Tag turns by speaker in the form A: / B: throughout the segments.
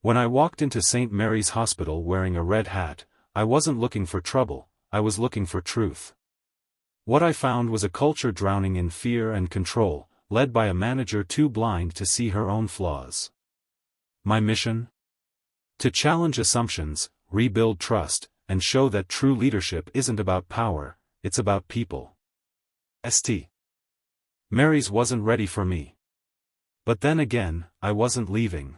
A: When I walked into St. Mary's Hospital wearing a red hat, I wasn't looking for trouble, I was looking for truth. What I found was a culture drowning in fear and control, led by a manager too blind to see her own flaws. My mission? To challenge assumptions, rebuild trust, and show that true leadership isn't about power, it's about people. St. Mary's wasn't ready for me. But then again, I wasn't leaving.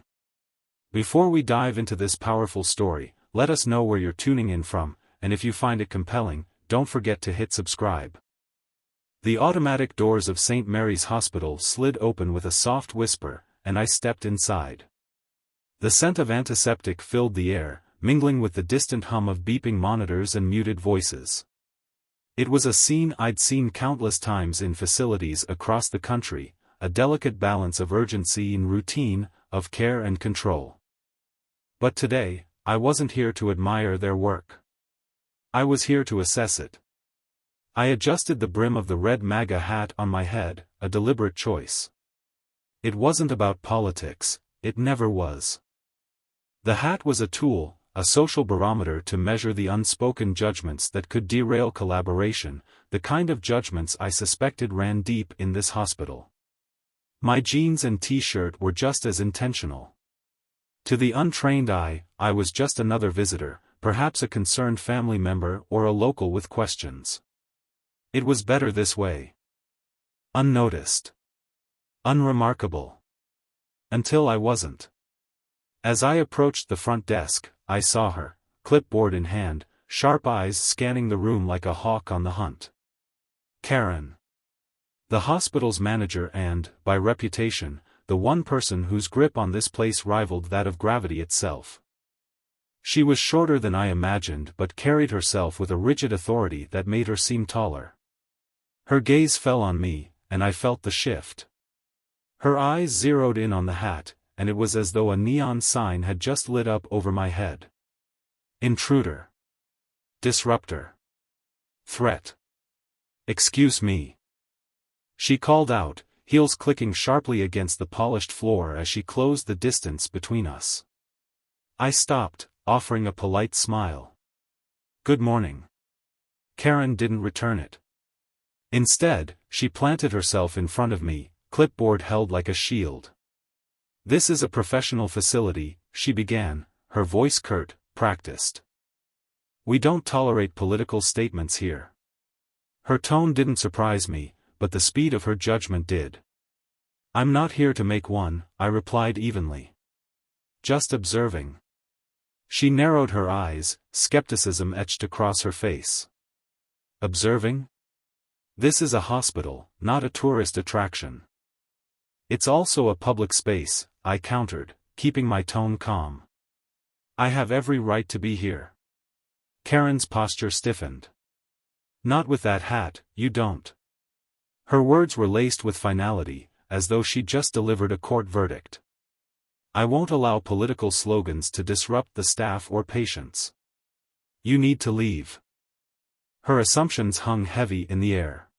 A: Before we dive into this powerful story, let us know where you're tuning in from, and if you find it compelling, don't forget to hit subscribe. The automatic doors of St. Mary's Hospital slid open with a soft whisper, and I stepped inside. The scent of antiseptic filled the air, mingling with the distant hum of beeping monitors and muted voices. It was a scene I'd seen countless times in facilities across the country, a delicate balance of urgency and routine, of care and control. But today, I wasn't here to admire their work. I was here to assess it. I adjusted the brim of the red MAGA hat on my head, a deliberate choice. It wasn't about politics, it never was. The hat was a tool, a social barometer to measure the unspoken judgments that could derail collaboration, the kind of judgments I suspected ran deep in this hospital. My jeans and t-shirt were just as intentional. To the untrained eye, I was just another visitor, perhaps a concerned family member or a local with questions. It was better this way. Unnoticed. Unremarkable. Until I wasn't. As I approached the front desk, I saw her, clipboard in hand, sharp eyes scanning the room like a hawk on the hunt. Karen. The hospital's manager and, by reputation, the one person whose grip on this place rivaled that of gravity itself. She was shorter than I imagined but carried herself with a rigid authority that made her seem taller. Her gaze fell on me, and I felt the shift. Her eyes zeroed in on the hat, and it was as though a neon sign had just lit up over my head. Intruder. Disruptor. Threat. Excuse me. She called out, heels clicking sharply against the polished floor as she closed the distance between us. I stopped, offering a polite smile. Good morning. Karen didn't return it. Instead, she planted herself in front of me, clipboard held like a shield. This is a professional facility, she began, her voice curt, practiced. We don't tolerate political statements here. Her tone didn't surprise me, but the speed of her judgment did. I'm not here to make one, I replied evenly. Just observing. She narrowed her eyes, skepticism etched across her face. Observing? This is a hospital, not a tourist attraction. It's also a public space, I countered, keeping my tone calm. I have every right to be here. Karen's posture stiffened. Not with that hat, you don't. Her words were laced with finality, as though she'd just delivered a court verdict. I won't allow political slogans to disrupt the staff or patients. You need to leave. Her assumptions hung heavy in the air.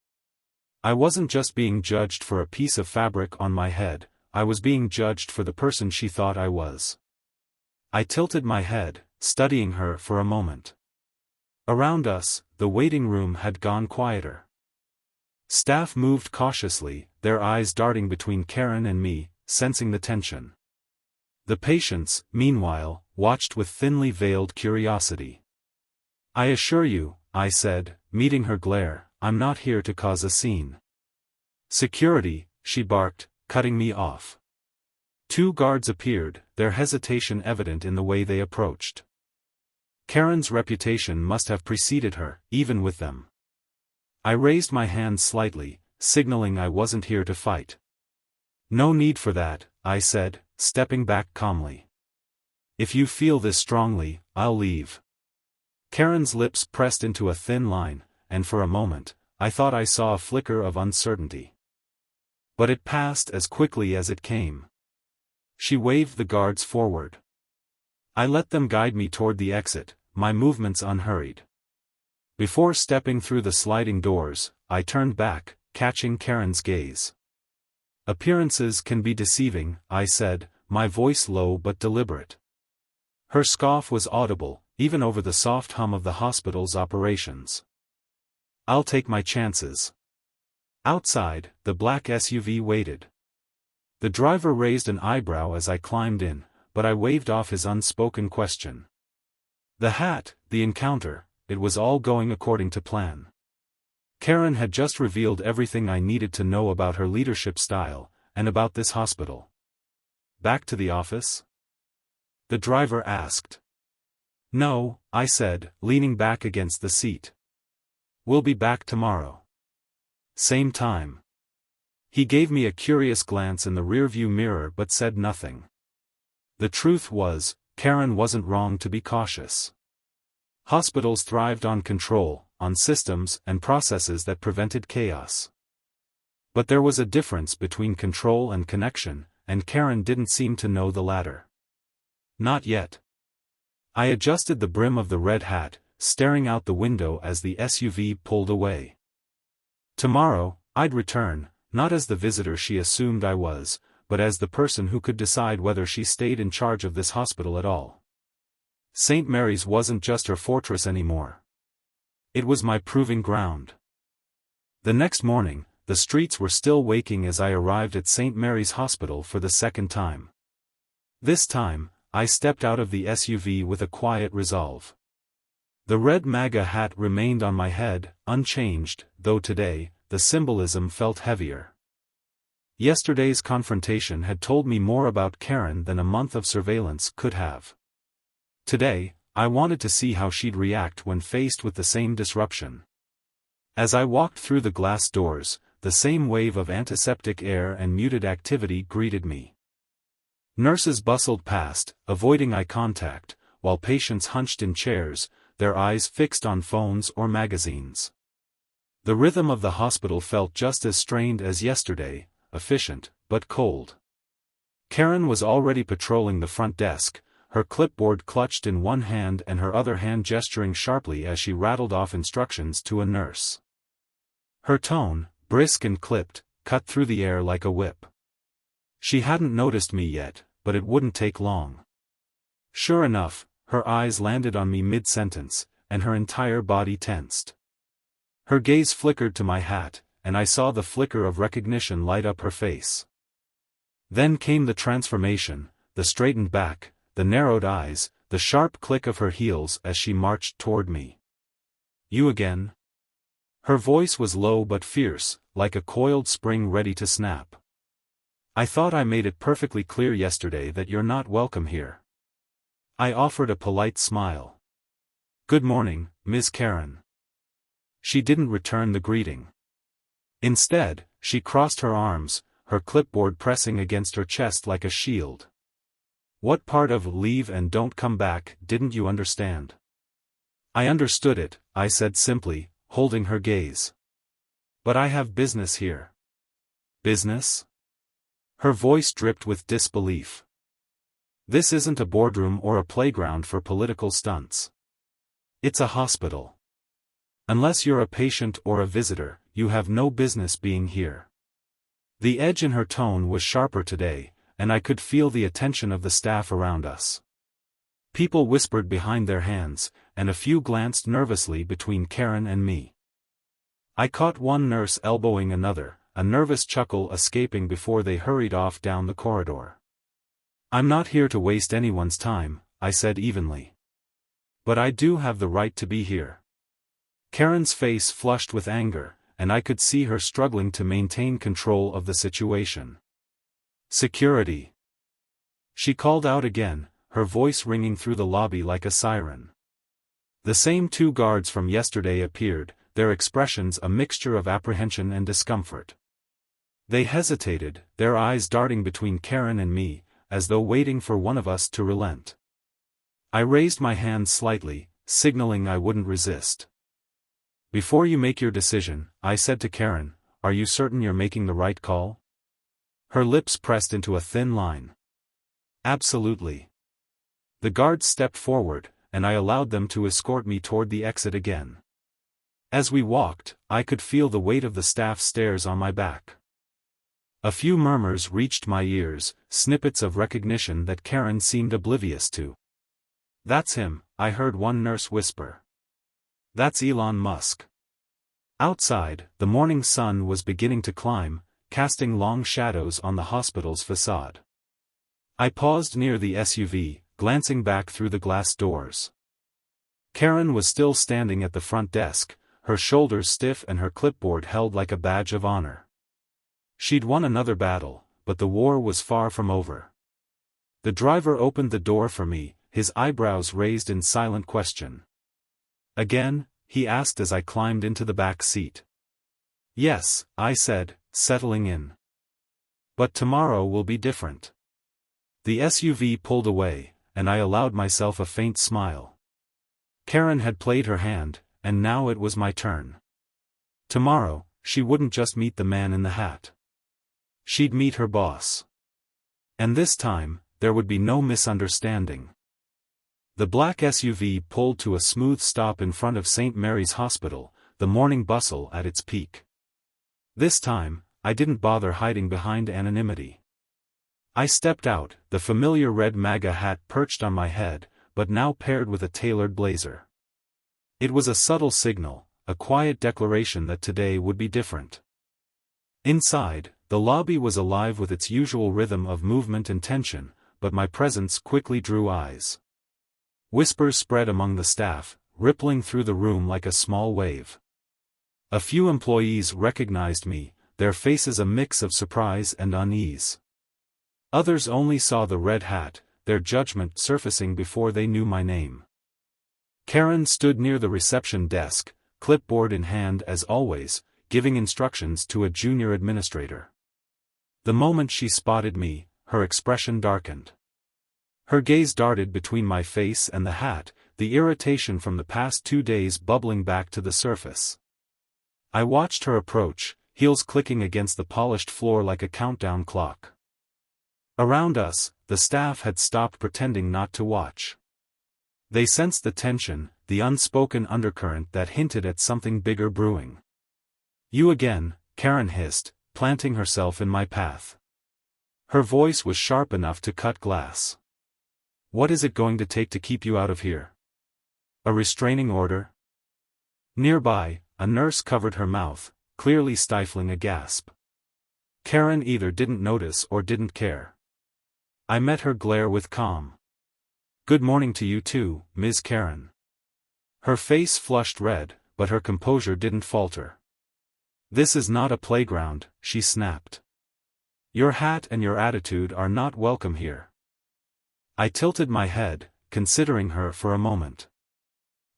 A: I wasn't just being judged for a piece of fabric on my head, I was being judged for the person she thought I was. I tilted my head, studying her for a moment. Around us, the waiting room had gone quieter. Staff moved cautiously, their eyes darting between Karen and me, sensing the tension. The patients, meanwhile, watched with thinly veiled curiosity. I assure you, I said, meeting her glare, I'm not here to cause a scene. Security, she barked, cutting me off. Two guards appeared, their hesitation evident in the way they approached. Karen's reputation must have preceded her, even with them. I raised my hand slightly, signaling I wasn't here to fight. No need for that, I said, stepping back calmly. If you feel this strongly, I'll leave. Karen's lips pressed into a thin line, and for a moment, I thought I saw a flicker of uncertainty. But it passed as quickly as it came. She waved the guards forward. I let them guide me toward the exit, my movements unhurried. Before stepping through the sliding doors, I turned back, catching Karen's gaze. Appearances can be deceiving, I said, my voice low but deliberate. Her scoff was audible, even over the soft hum of the hospital's operations. "I'll take my chances." Outside, the black SUV waited. The driver raised an eyebrow as I climbed in, but I waved off his unspoken question. The hat, the encounter, it was all going according to plan. Karen had just revealed everything I needed to know about her leadership style, and about this hospital. "Back to the office?" the driver asked. "No," I said, leaning back against the seat. "We'll be back tomorrow. Same time." He gave me a curious glance in the rearview mirror but said nothing. The truth was, Karen wasn't wrong to be cautious. Hospitals thrived on control, on systems and processes that prevented chaos. But there was a difference between control and connection, and Karen didn't seem to know the latter. Not yet. I adjusted the brim of the red hat, staring out the window as the SUV pulled away. Tomorrow, I'd return, not as the visitor she assumed I was, but as the person who could decide whether she stayed in charge of this hospital at all. St. Mary's wasn't just her fortress anymore. It was my proving ground. The next morning, the streets were still waking as I arrived at St. Mary's Hospital for the second time. This time, I stepped out of the SUV with a quiet resolve. The red MAGA hat remained on my head, unchanged, though today, the symbolism felt heavier. Yesterday's confrontation had told me more about Karen than a month of surveillance could have. Today, I wanted to see how she'd react when faced with the same disruption. As I walked through the glass doors, the same wave of antiseptic air and muted activity greeted me. Nurses bustled past, avoiding eye contact, while patients hunched in chairs, their eyes fixed on phones or magazines. The rhythm of the hospital felt just as strained as yesterday, efficient, but cold. Karen was already patrolling the front desk, her clipboard clutched in one hand and her other hand gesturing sharply as she rattled off instructions to a nurse. Her tone, brisk and clipped, cut through the air like a whip. She hadn't noticed me yet, but it wouldn't take long. Sure enough, her eyes landed on me mid-sentence, and her entire body tensed. Her gaze flickered to my hat, and I saw the flicker of recognition light up her face. Then came the transformation, the straightened back, the narrowed eyes, the sharp click of her heels as she marched toward me. "You again?" Her voice was low but fierce, like a coiled spring ready to snap. "I thought I made it perfectly clear yesterday that you're not welcome here." I offered a polite smile. "Good morning, Ms. Karen." She didn't return the greeting. Instead, she crossed her arms, her clipboard pressing against her chest like a shield. "What part of leave and don't come back didn't you understand?" "I understood it," I said simply, holding her gaze. "But I have business here." "Business?" Her voice dripped with disbelief. "This isn't a boardroom or a playground for political stunts. It's a hospital. Unless you're a patient or a visitor, you have no business being here." The edge in her tone was sharper today, and I could feel the attention of the staff around us. People whispered behind their hands, and a few glanced nervously between Karen and me. I caught one nurse elbowing another, a nervous chuckle escaping before they hurried off down the corridor. "I'm not here to waste anyone's time," I said evenly. "But I do have the right to be here." Karen's face flushed with anger, and I could see her struggling to maintain control of the situation. "Security!" She called out again, her voice ringing through the lobby like a siren. The same two guards from yesterday appeared, their expressions a mixture of apprehension and discomfort. They hesitated, their eyes darting between Karen and me, as though waiting for one of us to relent. I raised my hand slightly, signaling I wouldn't resist. "Before you make your decision," I said to Karen, "are you certain you're making the right call?" Her lips pressed into a thin line. "Absolutely." The guards stepped forward, and I allowed them to escort me toward the exit again. As we walked, I could feel the weight of the staff stares on my back. A few murmurs reached my ears, snippets of recognition that Karen seemed oblivious to. "That's him," I heard one nurse whisper. "That's Elon Musk." Outside, the morning sun was beginning to climb, casting long shadows on the hospital's facade. I paused near the SUV, glancing back through the glass doors. Karen was still standing at the front desk, her shoulders stiff and her clipboard held like a badge of honor. She'd won another battle, but the war was far from over. The driver opened the door for me, his eyebrows raised in silent question. "Again?" he asked as I climbed into the back seat. "Yes," I said, settling in. "But tomorrow will be different." The SUV pulled away, and I allowed myself a faint smile. Karen had played her hand, and now it was my turn. Tomorrow, she wouldn't just meet the man in the hat. She'd meet her boss. And this time, there would be no misunderstanding. The black SUV pulled to a smooth stop in front of St. Mary's Hospital, the morning bustle at its peak. This time, I didn't bother hiding behind anonymity. I stepped out, the familiar red MAGA hat perched on my head, but now paired with a tailored blazer. It was a subtle signal, a quiet declaration that today would be different. Inside, the lobby was alive with its usual rhythm of movement and tension, but my presence quickly drew eyes. Whispers spread among the staff, rippling through the room like a small wave. A few employees recognized me, their faces a mix of surprise and unease. Others only saw the red hat, their judgment surfacing before they knew my name. Karen stood near the reception desk, clipboard in hand as always, giving instructions to a junior administrator. The moment she spotted me, her expression darkened. Her gaze darted between my face and the hat, the irritation from the past 2 days bubbling back to the surface. I watched her approach, heels clicking against the polished floor like a countdown clock. Around us, the staff had stopped pretending not to watch. They sensed the tension, the unspoken undercurrent that hinted at something bigger brewing. "You again," Karen hissed, planting herself in my path. Her voice was sharp enough to cut glass. "What is it going to take to keep you out of here? A restraining order?" Nearby, a nurse covered her mouth, clearly stifling a gasp. Karen either didn't notice or didn't care. I met her glare with calm. "Good morning to you too, Ms. Karen." Her face flushed red, but her composure didn't falter. "This is not a playground," she snapped. "Your hat and your attitude are not welcome here." I tilted my head, considering her for a moment.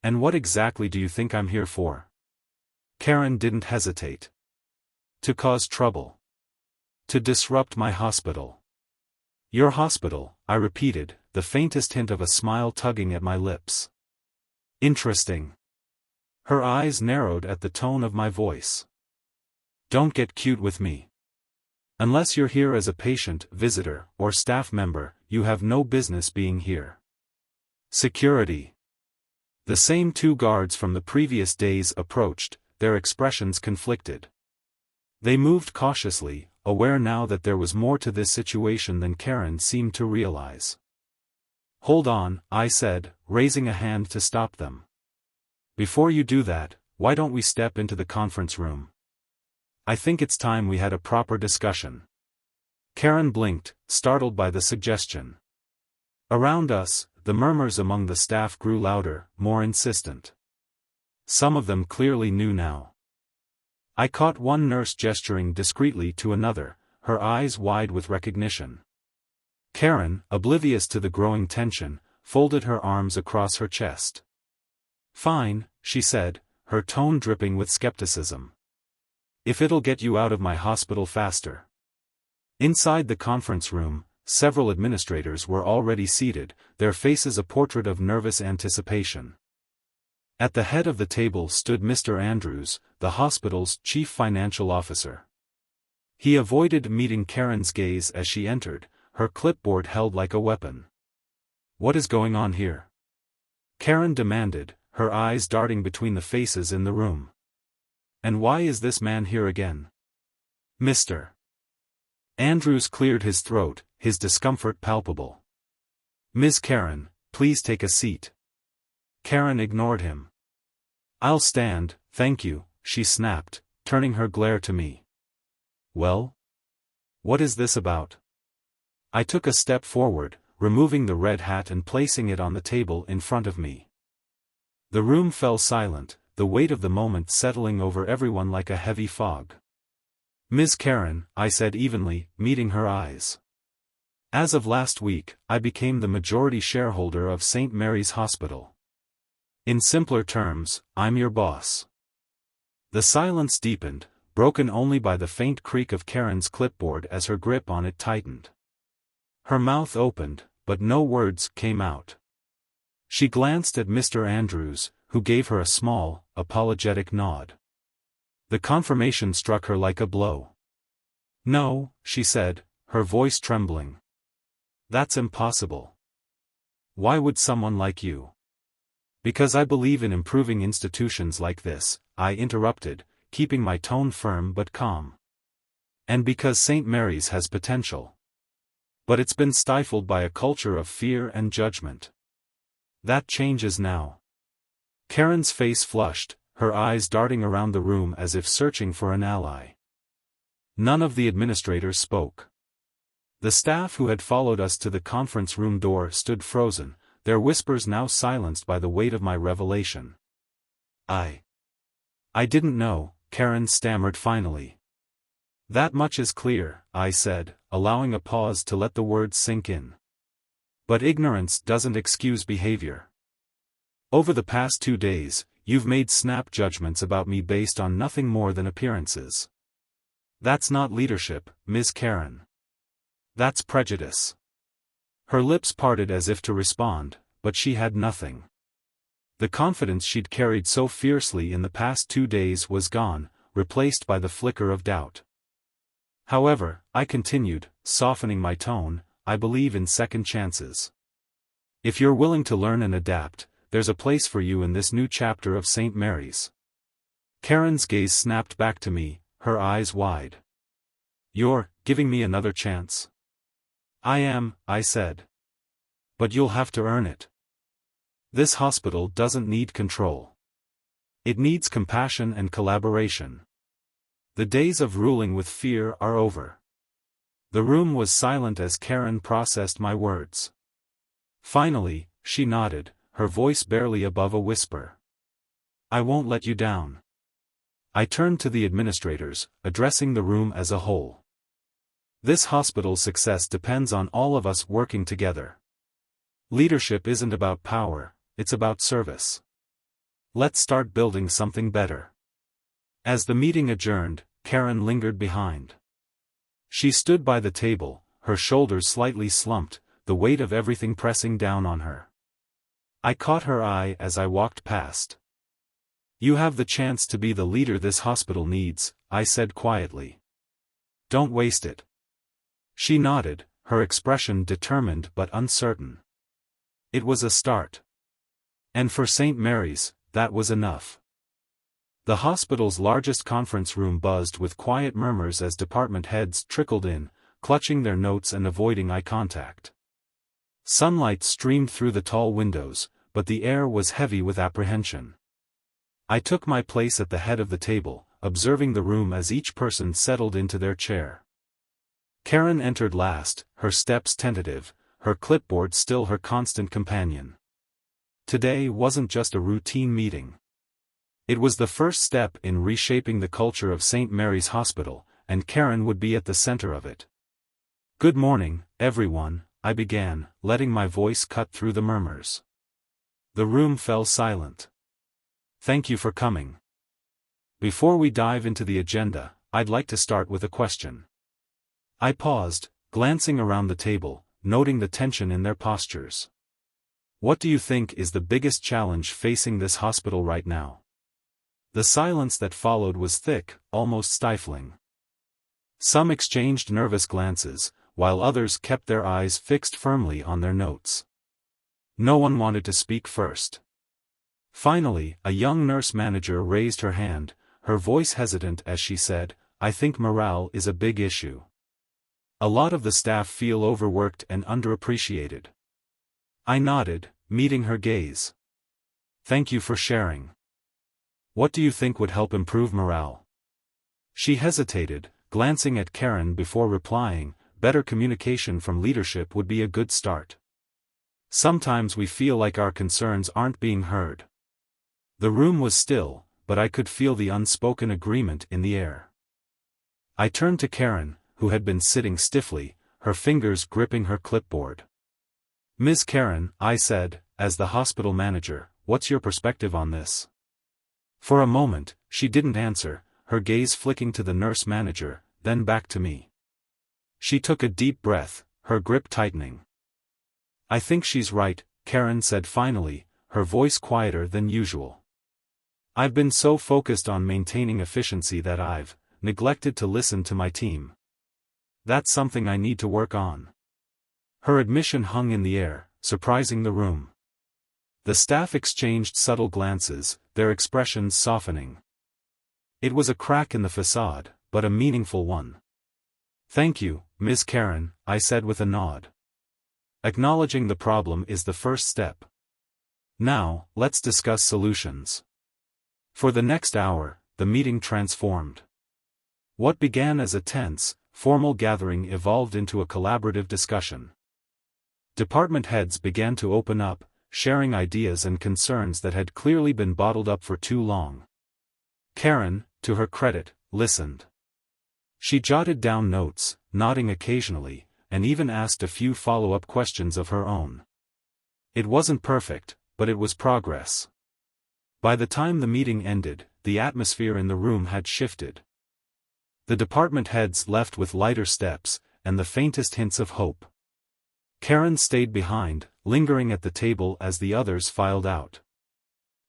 A: "And what exactly do you think I'm here for?" Karen didn't hesitate. "To cause trouble. To disrupt my hospital." "Your hospital," I repeated, the faintest hint of a smile tugging at my lips. "Interesting." Her eyes narrowed at the tone of my voice. "Don't get cute with me. Unless you're here as a patient, visitor, or staff member, you have no business being here." Security. The same 2 guards from the previous days approached, their expressions conflicted. They moved cautiously, aware now that there was more to this situation than Karen seemed to realize. "Hold on," I said, raising a hand to stop them. "Before you do that, why don't we step into the conference room? I think it's time we had a proper discussion." Karen blinked, startled by the suggestion. Around us, the murmurs among the staff grew louder, more insistent. Some of them clearly knew now. I caught one nurse gesturing discreetly to another, her eyes wide with recognition. Karen, oblivious to the growing tension, folded her arms across her chest. "Fine," she said, her tone dripping with skepticism. "If it'll get you out of my hospital faster." Inside the conference room, several administrators were already seated, their faces a portrait of nervous anticipation. At the head of the table stood Mr. Andrews, the hospital's chief financial officer. He avoided meeting Karen's gaze as she entered, her clipboard held like a weapon. "What is going on here?" Karen demanded, her eyes darting between the faces in the room. "And why is this man here again?" "Mr. Andrews cleared his throat, his discomfort palpable. "Ms. Karen, please take a seat. Karen ignored him. I'll stand, thank you, she snapped, turning her glare to me. Well? What is this about? I took a step forward, removing the red hat and placing it on the table in front of me. The room fell silent, the weight of the moment settling over everyone like a heavy fog. Ms. Karen, I said evenly, meeting her eyes. As of last week, I became the majority shareholder of St. Mary's Hospital. In simpler terms, I'm your boss. The silence deepened, broken only by the faint creak of Karen's clipboard as her grip on it tightened. Her mouth opened, but no words came out. She glanced at Mr. Andrews, who gave her a small, apologetic nod. The confirmation struck her like a blow. No, she said, her voice trembling. That's impossible. Why would someone like you? Because I believe in improving institutions like this, I interrupted, keeping my tone firm but calm. And because St. Mary's has potential. But it's been stifled by a culture of fear and judgment. That changes now. Karen's face flushed, her eyes darting around the room as if searching for an ally. None of the administrators spoke. The staff who had followed us to the conference room door stood frozen, their whispers now silenced by the weight of my revelation. I didn't know, Karen stammered finally. That much is clear, I said, allowing a pause to let the words sink in. But ignorance doesn't excuse behavior. Over the past 2 days, you've made snap judgments about me based on nothing more than appearances. That's not leadership, Ms. Karen. That's prejudice. Her lips parted as if to respond, but she had nothing. The confidence she'd carried so fiercely in the past 2 days was gone, replaced by the flicker of doubt. However, I continued, softening my tone, I believe in second chances. If you're willing to learn and adapt, there's a place for you in this new chapter of St. Mary's. Karen's gaze snapped back to me, her eyes wide. You're giving me another chance? I am, I said. But you'll have to earn it. This hospital doesn't need control. It needs compassion and collaboration. The days of ruling with fear are over. The room was silent as Karen processed my words. Finally, she nodded, her voice barely above a whisper. I won't let you down. I turned to the administrators, addressing the room as a whole. This hospital's success depends on all of us working together. Leadership isn't about power, it's about service. Let's start building something better. As the meeting adjourned, Karen lingered behind. She stood by the table, her shoulders slightly slumped, the weight of everything pressing down on her. I caught her eye as I walked past. You have the chance to be the leader this hospital needs, I said quietly. Don't waste it. She nodded, her expression determined but uncertain. It was a start. And for St. Mary's, that was enough. The hospital's largest conference room buzzed with quiet murmurs as department heads trickled in, clutching their notes and avoiding eye contact. Sunlight streamed through the tall windows, but the air was heavy with apprehension. I took my place at the head of the table, observing the room as each person settled into their chair. Karen entered last, her steps tentative, her clipboard still her constant companion. Today wasn't just a routine meeting. It was the first step in reshaping the culture of St. Mary's Hospital, and Karen would be at the center of it. Good morning, everyone, I began, letting my voice cut through the murmurs. The room fell silent. Thank you for coming. Before we dive into the agenda, I'd like to start with a question. I paused, glancing around the table, noting the tension in their postures. What do you think is the biggest challenge facing this hospital right now? The silence that followed was thick, almost stifling. Some exchanged nervous glances, while others kept their eyes fixed firmly on their notes. No one wanted to speak first. Finally, a young nurse manager raised her hand, her voice hesitant as she said, I think morale is a big issue. A lot of the staff feel overworked and underappreciated. I nodded, meeting her gaze. Thank you for sharing. What do you think would help improve morale? She hesitated, glancing at Karen before replying. Better communication from leadership would be a good start. Sometimes we feel like our concerns aren't being heard. The room was still, but I could feel the unspoken agreement in the air. I turned to Karen, who had been sitting stiffly, her fingers gripping her clipboard. Ms. Karen, I said, as the hospital manager, what's your perspective on this? For a moment, she didn't answer, her gaze flicking to the nurse manager, then back to me. She took a deep breath, her grip tightening. I think she's right, Karen said finally, her voice quieter than usual. I've been so focused on maintaining efficiency that I've neglected to listen to my team. That's something I need to work on. Her admission hung in the air, surprising the room. The staff exchanged subtle glances, their expressions softening. It was a crack in the facade, but a meaningful one. Thank you, Ms. Karen, I said with a nod. Acknowledging the problem is the first step. Now, let's discuss solutions. For the next hour, the meeting transformed. What began as a tense, formal gathering evolved into a collaborative discussion. Department heads began to open up, sharing ideas and concerns that had clearly been bottled up for too long. Karen, to her credit, listened. She jotted down notes, nodding occasionally, and even asked a few follow-up questions of her own. It wasn't perfect, but it was progress. By the time the meeting ended, the atmosphere in the room had shifted. The department heads left with lighter steps, and the faintest hints of hope. Karen stayed behind, lingering at the table as the others filed out.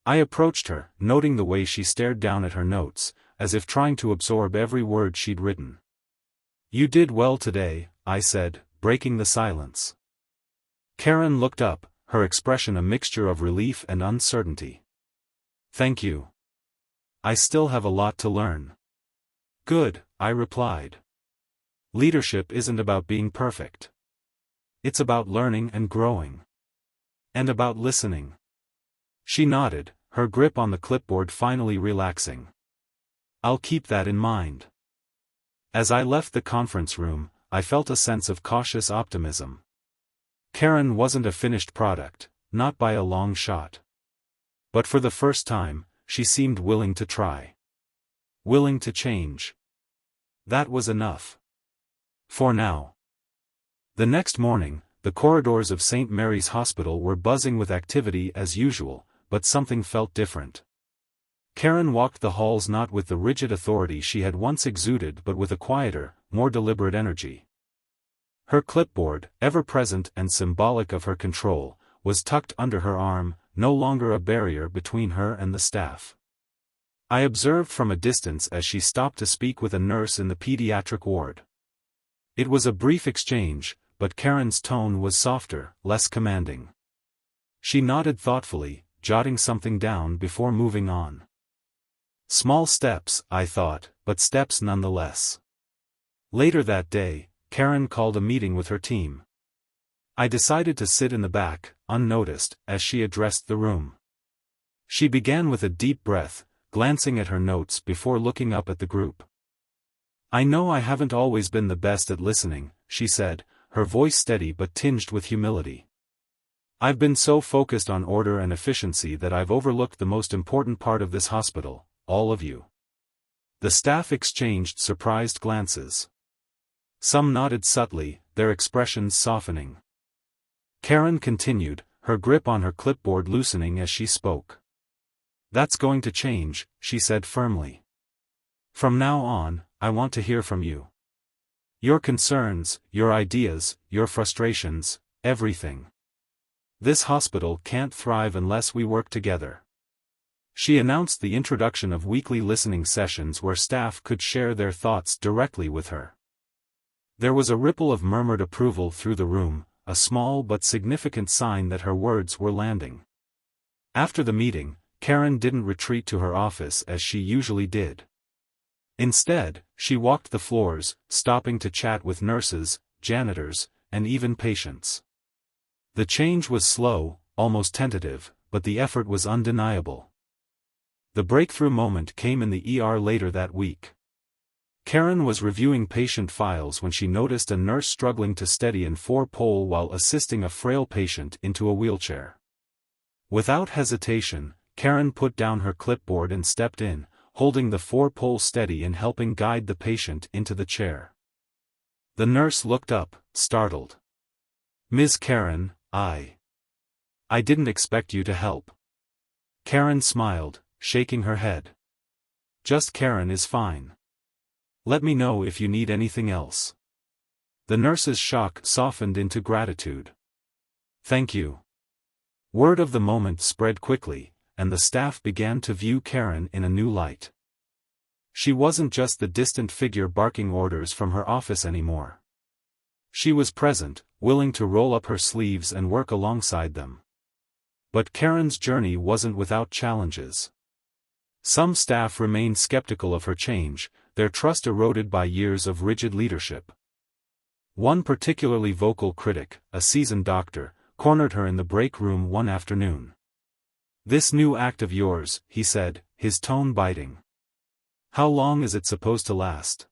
A: I approached her, noting the way she stared down at her notes, as if trying to absorb every word she'd written. You did well today, I said, breaking the silence. Karen looked up, her expression a mixture of relief and uncertainty. Thank you. I still have a lot to learn. Good, I replied. Leadership isn't about being perfect. It's about learning and growing. And about listening. She nodded, her grip on the clipboard finally relaxing. I'll keep that in mind. As I left the conference room, I felt a sense of cautious optimism. Karen wasn't a finished product, not by a long shot. But for the first time, she seemed willing to try. Willing to change. That was enough. For now. The next morning, the corridors of St. Mary's Hospital were buzzing with activity as usual, but something felt different. Karen walked the halls not with the rigid authority she had once exuded but with a quieter, more deliberate energy. Her clipboard, ever present and symbolic of her control, was tucked under her arm, no longer a barrier between her and the staff. I observed from a distance as she stopped to speak with a nurse in the pediatric ward. It was a brief exchange, but Karen's tone was softer, less commanding. She nodded thoughtfully, jotting something down before moving on. Small steps, I thought, but steps nonetheless. Later that day, Karen called a meeting with her team. I decided to sit in the back, unnoticed, as she addressed the room. She began with a deep breath, glancing at her notes before looking up at the group. I know I haven't always been the best at listening, she said, her voice steady but tinged with humility. I've been so focused on order and efficiency that I've overlooked the most important part of this hospital, all of you. The staff exchanged surprised glances. Some nodded subtly, their expressions softening. Karen continued, her grip on her clipboard loosening as she spoke. That's going to change, she said firmly. From now on, I want to hear from you. Your concerns, your ideas, your frustrations, everything. This hospital can't thrive unless we work together. She announced the introduction of weekly listening sessions where staff could share their thoughts directly with her. There was a ripple of murmured approval through the room, a small but significant sign that her words were landing. After the meeting, Karen didn't retreat to her office as she usually did. Instead, she walked the floors, stopping to chat with nurses, janitors, and even patients. The change was slow, almost tentative, but the effort was undeniable. The breakthrough moment came in the ER later that week. Karen was reviewing patient files when she noticed a nurse struggling to steady an 4-pole while assisting a frail patient into a wheelchair. Without hesitation, Karen put down her clipboard and stepped in, holding the 4-pole steady and helping guide the patient into the chair. The nurse looked up, startled. "Ms. Karen, I didn't expect you to help." Karen smiled, shaking her head. "Just Karen is fine. Let me know if you need anything else." The nurse's shock softened into gratitude. "Thank you." Word of the moment spread quickly, and the staff began to view Karen in a new light. She wasn't just the distant figure barking orders from her office anymore. She was present, willing to roll up her sleeves and work alongside them. But Karen's journey wasn't without challenges. Some staff remained skeptical of her change, their trust eroded by years of rigid leadership. One particularly vocal critic, a seasoned doctor, cornered her in the break room one afternoon. "This new act of yours," he said, his tone biting. "How long is it supposed to last?"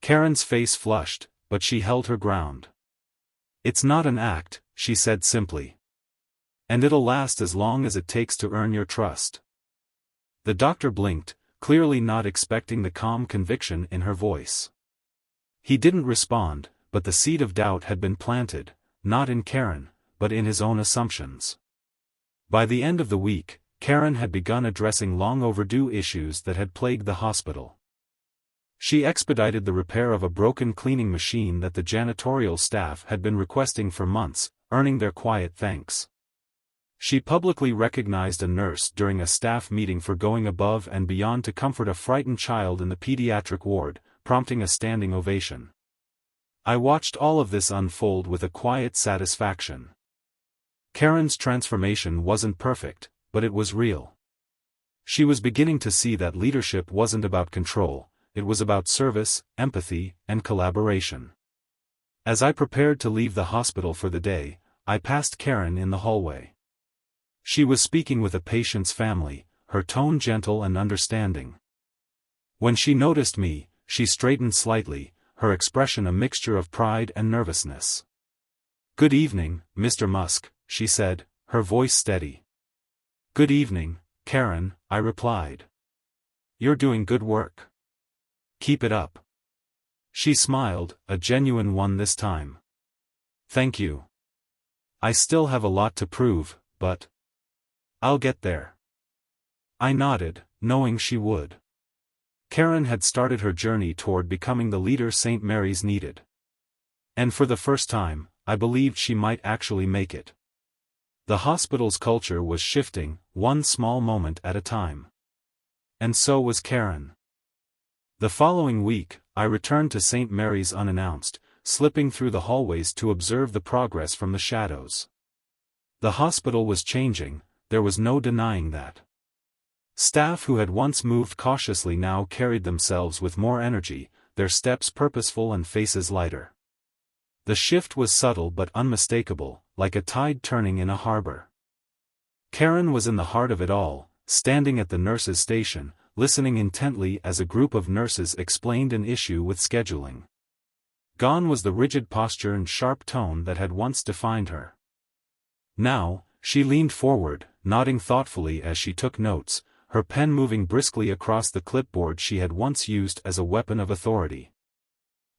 A: Karen's face flushed, but she held her ground. "It's not an act," she said simply. "And it'll last as long as it takes to earn your trust." The doctor blinked, clearly not expecting the calm conviction in her voice. He didn't respond, but the seed of doubt had been planted, not in Karen, but in his own assumptions. By the end of the week, Karen had begun addressing long-overdue issues that had plagued the hospital. She expedited the repair of a broken cleaning machine that the janitorial staff had been requesting for months, earning their quiet thanks. She publicly recognized a nurse during a staff meeting for going above and beyond to comfort a frightened child in the pediatric ward, prompting a standing ovation. I watched all of this unfold with a quiet satisfaction. Karen's transformation wasn't perfect, but it was real. She was beginning to see that leadership wasn't about control, it was about service, empathy, and collaboration. As I prepared to leave the hospital for the day, I passed Karen in the hallway. She was speaking with a patient's family, her tone gentle and understanding. When she noticed me, she straightened slightly, her expression a mixture of pride and nervousness. "Good evening, Mr. Musk," she said, her voice steady. "Good evening, Karen," I replied. "You're doing good work. Keep it up." She smiled, a genuine one this time. "Thank you. I still have a lot to prove, but I'll get there." I nodded, knowing she would. Karen had started her journey toward becoming the leader St. Mary's needed. And for the first time, I believed she might actually make it. The hospital's culture was shifting, one small moment at a time. And so was Karen. The following week, I returned to St. Mary's unannounced, slipping through the hallways to observe the progress from the shadows. The hospital was changing, there was no denying that. Staff who had once moved cautiously now carried themselves with more energy, their steps purposeful and faces lighter. The shift was subtle but unmistakable, like a tide turning in a harbor. Karen was in the heart of it all, standing at the nurses' station, listening intently as a group of nurses explained an issue with scheduling. Gone was the rigid posture and sharp tone that had once defined her. Now, she leaned forward, nodding thoughtfully as she took notes, her pen moving briskly across the clipboard she had once used as a weapon of authority.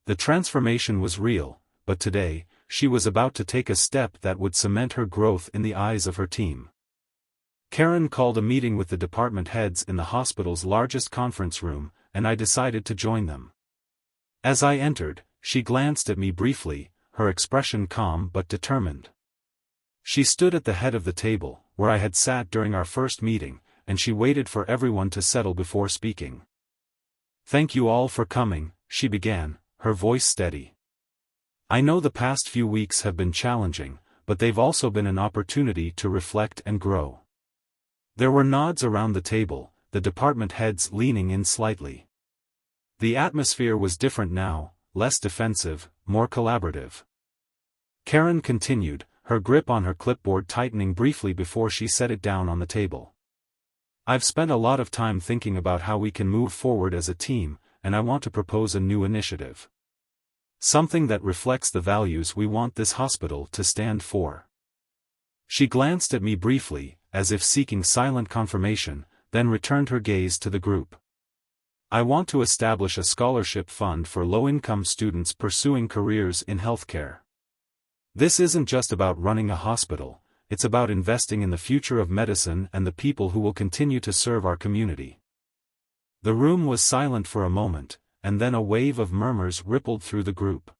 A: The transformation was real, but today, she was about to take a step that would cement her growth in the eyes of her team. Karen called a meeting with the department heads in the hospital's largest conference room, and I decided to join them. As I entered, she glanced at me briefly, her expression calm but determined. She stood at the head of the table, where I had sat during our first meeting, and she waited for everyone to settle before speaking. "Thank you all for coming," she began, her voice steady. "I know the past few weeks have been challenging, but they've also been an opportunity to reflect and grow." There were nods around the table, the department heads leaning in slightly. The atmosphere was different now, less defensive, more collaborative. Karen continued, her grip on her clipboard tightening briefly before she set it down on the table. "I've spent a lot of time thinking about how we can move forward as a team, and I want to propose a new initiative. Something that reflects the values we want this hospital to stand for." She glanced at me briefly, as if seeking silent confirmation, then returned her gaze to the group. "I want to establish a scholarship fund for low-income students pursuing careers in healthcare. This isn't just about running a hospital, it's about investing in the future of medicine and the people who will continue to serve our community." The room was silent for a moment, and then a wave of murmurs rippled through the group.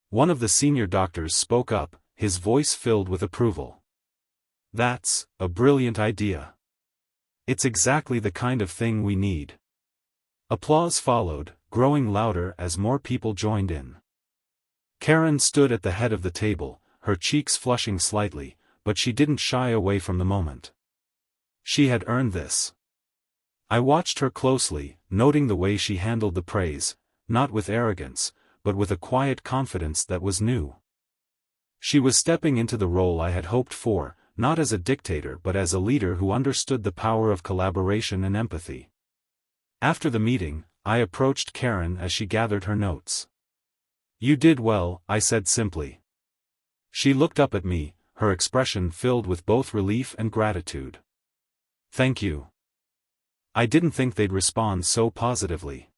A: One of the senior doctors spoke up, his voice filled with approval. "That's a brilliant idea. It's exactly the kind of thing we need." Applause followed, growing louder as more people joined in. Karen stood at the head of the table, her cheeks flushing slightly, but she didn't shy away from the moment. She had earned this. I watched her closely, noting the way she handled the praise, not with arrogance, but with a quiet confidence that was new. She was stepping into the role I had hoped for, not as a dictator but as a leader who understood the power of collaboration and empathy. After the meeting, I approached Karen as she gathered her notes. "You did well," I said simply. She looked up at me, her expression filled with both relief and gratitude. "Thank you. I didn't think they'd respond so positively."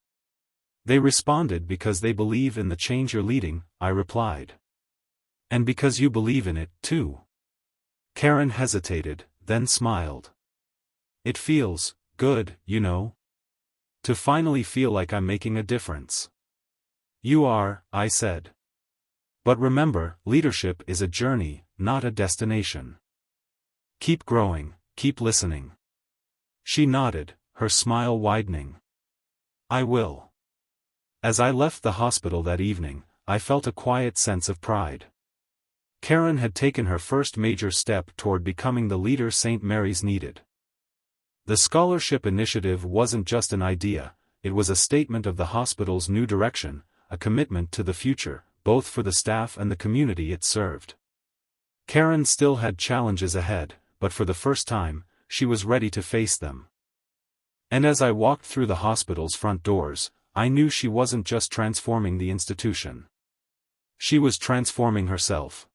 A: "They responded because they believe in the change you're leading," I replied. "And because you believe in it, too." Karen hesitated, then smiled. "It feels good, you know. To finally feel like I'm making a difference." "You are," I said. "But remember, leadership is a journey, not a destination. Keep growing, keep listening." She nodded, her smile widening. "I will." As I left the hospital that evening, I felt a quiet sense of pride. Karen had taken her first major step toward becoming the leader St. Mary's needed. The scholarship initiative wasn't just an idea, it was a statement of the hospital's new direction, a commitment to the future, both for the staff and the community it served. Karen still had challenges ahead, but for the first time, she was ready to face them. And as I walked through the hospital's front doors, I knew she wasn't just transforming the institution. She was transforming herself.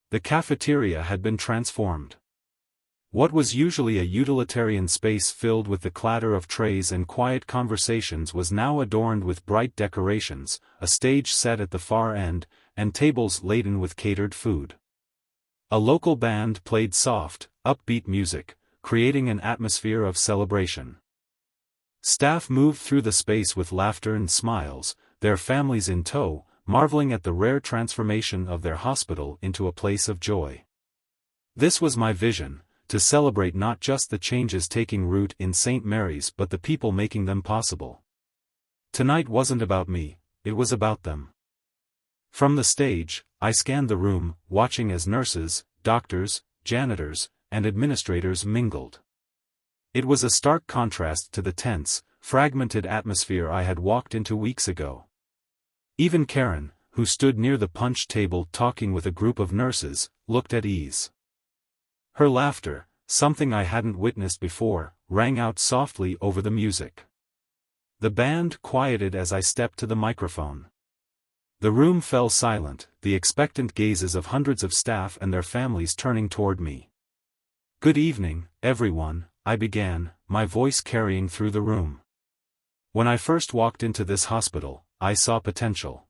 A: The cafeteria had been transformed. What was usually a utilitarian space filled with the clatter of trays and quiet conversations was now adorned with bright decorations, a stage set at the far end, and tables laden with catered food. A local band played soft, upbeat music, creating an atmosphere of celebration. Staff moved through the space with laughter and smiles, their families in tow, marveling at the rare transformation of their hospital into a place of joy. This was my vision, to celebrate not just the changes taking root in St. Mary's but the people making them possible. Tonight wasn't about me, it was about them. From the stage, I scanned the room, watching as nurses, doctors, janitors, and administrators mingled. It was a stark contrast to the tense, fragmented atmosphere I had walked into weeks ago. Even Karen, who stood near the punch table talking with a group of nurses, looked at ease. Her laughter, something I hadn't witnessed before, rang out softly over the music. The band quieted as I stepped to the microphone. The room fell silent, the expectant gazes of hundreds of staff and their families turning toward me. "Good evening, everyone," I began, my voice carrying through the room. "When I first walked into this hospital, I saw potential.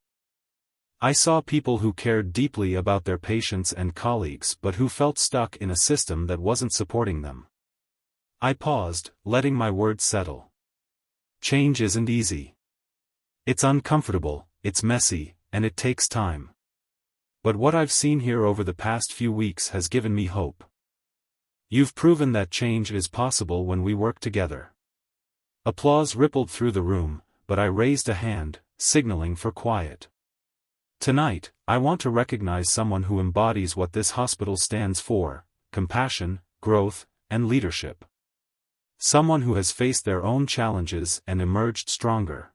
A: I saw people who cared deeply about their patients and colleagues but who felt stuck in a system that wasn't supporting them." I paused, letting my words settle. Change isn't easy. It's uncomfortable, it's messy, and it takes time. But what I've seen here over the past few weeks has given me hope. You've proven that change is possible when we work together. Applause rippled through the room, but I raised a hand, signaling for quiet. Tonight, I want to recognize someone who embodies what this hospital stands for: compassion, growth, and leadership. Someone who has faced their own challenges and emerged stronger.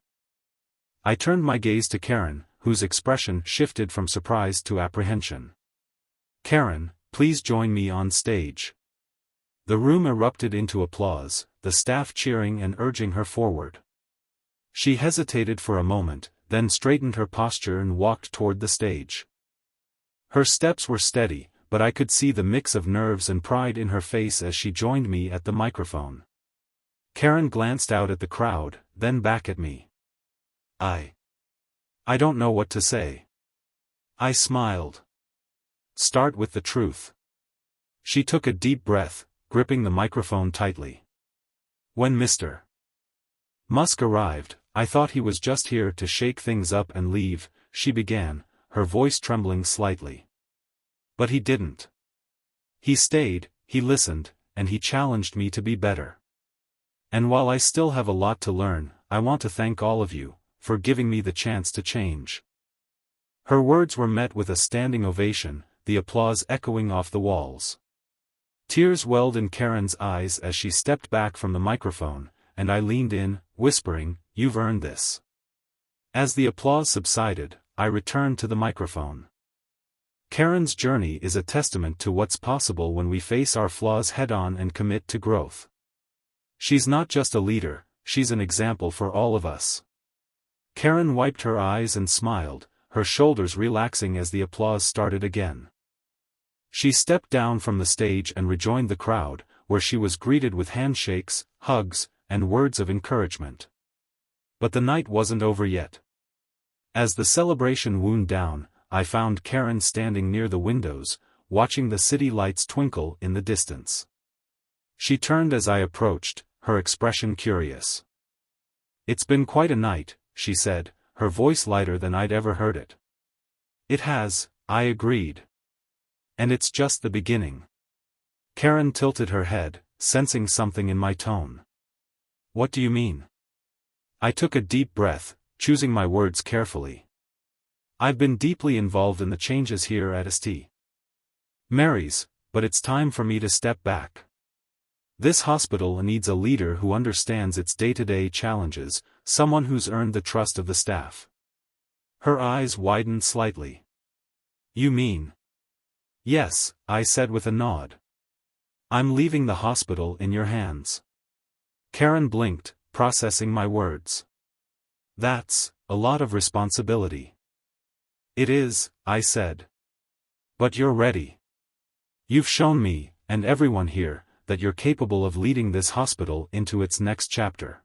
A: I turned my gaze to Karen, whose expression shifted from surprise to apprehension. Karen, please join me on stage. The room erupted into applause, the staff cheering and urging her forward. She hesitated for a moment, then straightened her posture and walked toward the stage. Her steps were steady, but I could see the mix of nerves and pride in her face as she joined me at the microphone. Karen glanced out at the crowd, then back at me. I don't know what to say. I smiled. Start with the truth. She took a deep breath, gripping the microphone tightly. When Mr. Musk arrived, I thought he was just here to shake things up and leave, she began, her voice trembling slightly. But he didn't. He stayed, he listened, and he challenged me to be better. And while I still have a lot to learn, I want to thank all of you for giving me the chance to change. Her words were met with a standing ovation, the applause echoing off the walls. Tears welled in Karen's eyes as she stepped back from the microphone, and I leaned in, whispering, "You've earned this." As the applause subsided, I returned to the microphone. Karen's journey is a testament to what's possible when we face our flaws head-on and commit to growth. She's not just a leader, she's an example for all of us. Karen wiped her eyes and smiled, her shoulders relaxing as the applause started again. She stepped down from the stage and rejoined the crowd, where she was greeted with handshakes, hugs, and words of encouragement. But the night wasn't over yet. As the celebration wound down, I found Karen standing near the windows, watching the city lights twinkle in the distance. She turned as I approached, her expression curious. "It's been quite a night," she said, her voice lighter than I'd ever heard it. "It has," I agreed. "And it's just the beginning." Karen tilted her head, sensing something in my tone. "What do you mean?" I took a deep breath, choosing my words carefully. "I've been deeply involved in the changes here at St. Mary's, but it's time for me to step back. This hospital needs a leader who understands its day-to-day challenges, someone who's earned the trust of the staff." Her eyes widened slightly. "You mean?" "Yes," I said with a nod. "I'm leaving the hospital in your hands." Karen blinked, processing my words. "That's a lot of responsibility." "It is," I said. "But you're ready. You've shown me, and everyone here, that you're capable of leading this hospital into its next chapter."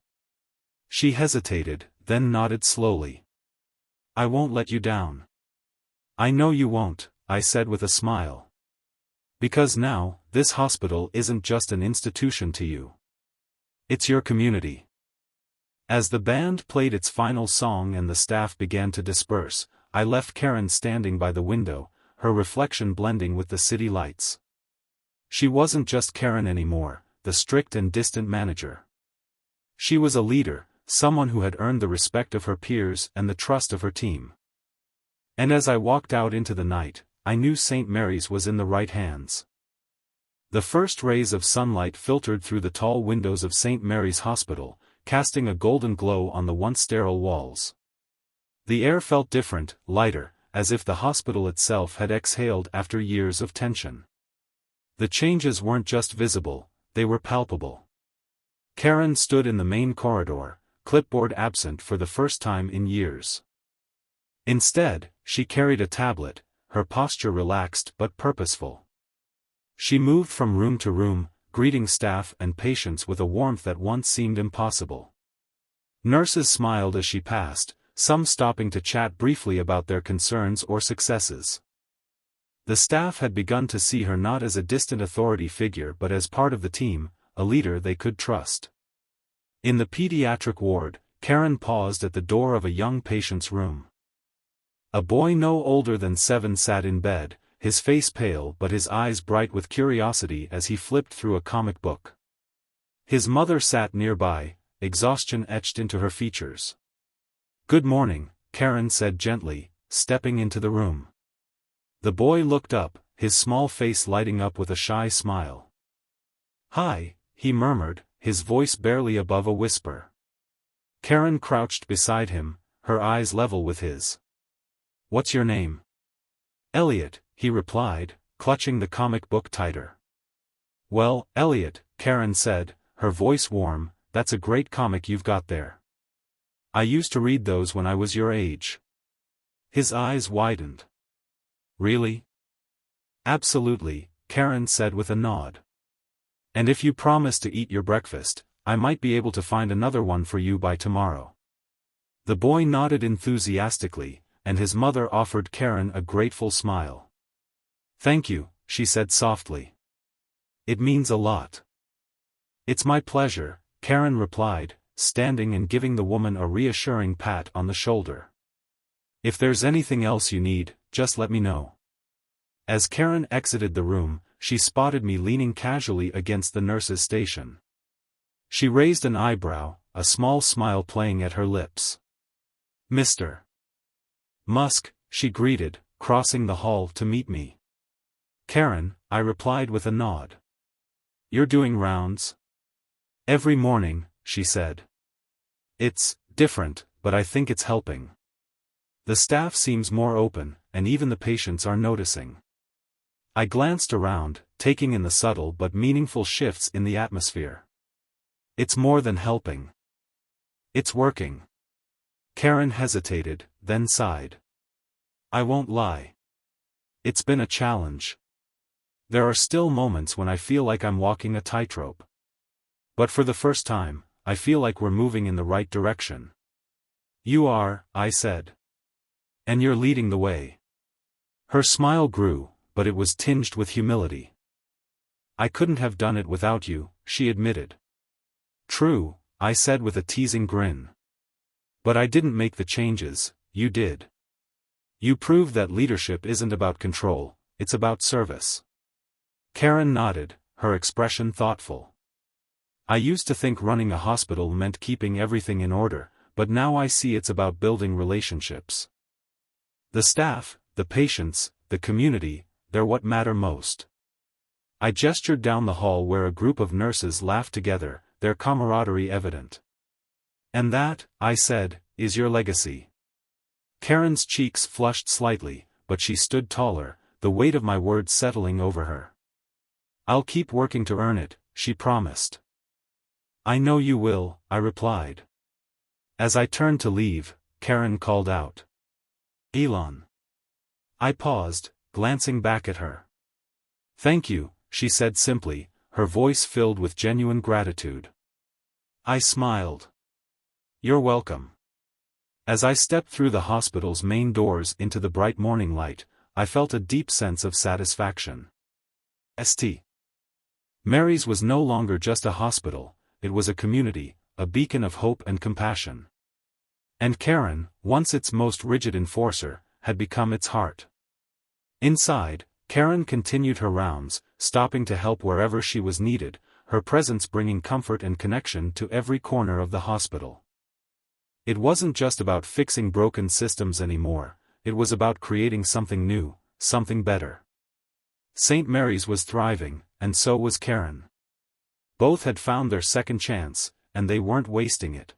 A: She hesitated, then nodded slowly. "I won't let you down." "I know you won't," I said with a smile. "Because now, this hospital isn't just an institution to you. It's your community." As the band played its final song and the staff began to disperse, I left Karen standing by the window, her reflection blending with the city lights. She wasn't just Karen anymore, the strict and distant manager. She was a leader, someone who had earned the respect of her peers and the trust of her team. And as I walked out into the night, I knew St. Mary's was in the right hands. The first rays of sunlight filtered through the tall windows of St. Mary's Hospital, casting a golden glow on the once sterile walls. The air felt different, lighter, as if the hospital itself had exhaled after years of tension. The changes weren't just visible, they were palpable. Karen stood in the main corridor, clipboard absent for the first time in years. Instead, she carried a tablet, her posture relaxed but purposeful. She moved from room to room, greeting staff and patients with a warmth that once seemed impossible. Nurses smiled as she passed, some stopping to chat briefly about their concerns or successes. The staff had begun to see her not as a distant authority figure but as part of the team, a leader they could trust. In the pediatric ward, Karen paused at the door of a young patient's room. A boy no older than 7 sat in bed, his face pale but his eyes bright with curiosity as he flipped through a comic book. His mother sat nearby, exhaustion etched into her features. "Good morning," Karen said gently, stepping into the room. The boy looked up, his small face lighting up with a shy smile. "Hi," he murmured, his voice barely above a whisper. Karen crouched beside him, her eyes level with his. "What's your name?" "Elliot," he replied, clutching the comic book tighter. "Well, Elliot," Karen said, her voice warm, "that's a great comic you've got there. I used to read those when I was your age." His eyes widened. "Really?" "Absolutely," Karen said with a nod. "And if you promise to eat your breakfast, I might be able to find another one for you by tomorrow." The boy nodded enthusiastically, and his mother offered Karen a grateful smile. "Thank you," she said softly. "It means a lot." "It's my pleasure," Karen replied, standing and giving the woman a reassuring pat on the shoulder. "If there's anything else you need, just let me know." As Karen exited the room, she spotted me leaning casually against the nurse's station. She raised an eyebrow, a small smile playing at her lips. "Mr. Musk," she greeted, crossing the hall to meet me. "Karen," I replied with a nod. "You're doing rounds?" "Every morning," she said. "It's different, but I think it's helping. The staff seems more open, and even the patients are noticing." I glanced around, taking in the subtle but meaningful shifts in the atmosphere. "It's more than helping. It's working." Karen hesitated, then sighed. "I won't lie. It's been a challenge. There are still moments when I feel like I'm walking a tightrope. But for the first time, I feel like we're moving in the right direction." "You are," I said. "And you're leading the way." Her smile grew, but it was tinged with humility. "I couldn't have done it without you," she admitted. "True," I said with a teasing grin. "But I didn't make the changes, you did. You proved that leadership isn't about control, it's about service." Karen nodded, her expression thoughtful. "I used to think running a hospital meant keeping everything in order, but now I see it's about building relationships. The staff, the patients, the community, they're what matter most." I gestured down the hall where a group of nurses laughed together, their camaraderie evident. "And that," I said, "is your legacy." Karen's cheeks flushed slightly, but she stood taller, the weight of my words settling over her. "I'll keep working to earn it," she promised. "I know you will," I replied. As I turned to leave, Karen called out, "Elon." I paused, glancing back at her. "Thank you," she said simply, her voice filled with genuine gratitude. I smiled. "You're welcome." As I stepped through the hospital's main doors into the bright morning light, I felt a deep sense of satisfaction. St. Mary's was no longer just a hospital, it was a community, a beacon of hope and compassion. And Karen, once its most rigid enforcer, had become its heart. Inside, Karen continued her rounds, stopping to help wherever she was needed, her presence bringing comfort and connection to every corner of the hospital. It wasn't just about fixing broken systems anymore, it was about creating something new, something better. St. Mary's was thriving, and so was Karen. Both had found their second chance, and they weren't wasting it.